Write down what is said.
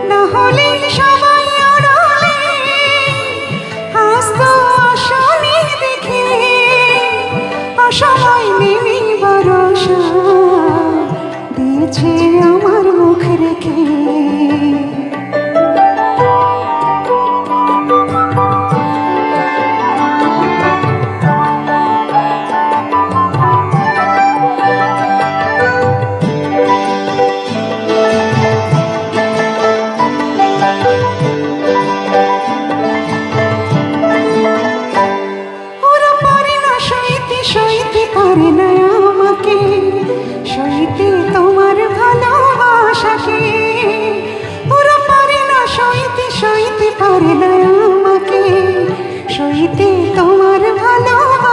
না হলে সবাই আড়ালে হাসতো আসলে দেখে, অসময় নেমে ভরসা দিয়েছে আমার মুখ রেখে। সইতে পারে না আমাকে, সইতে তোমার ভালোবাসাকে। ওরা পারে না সইতে পারে না আমাকে, সইতে তোমার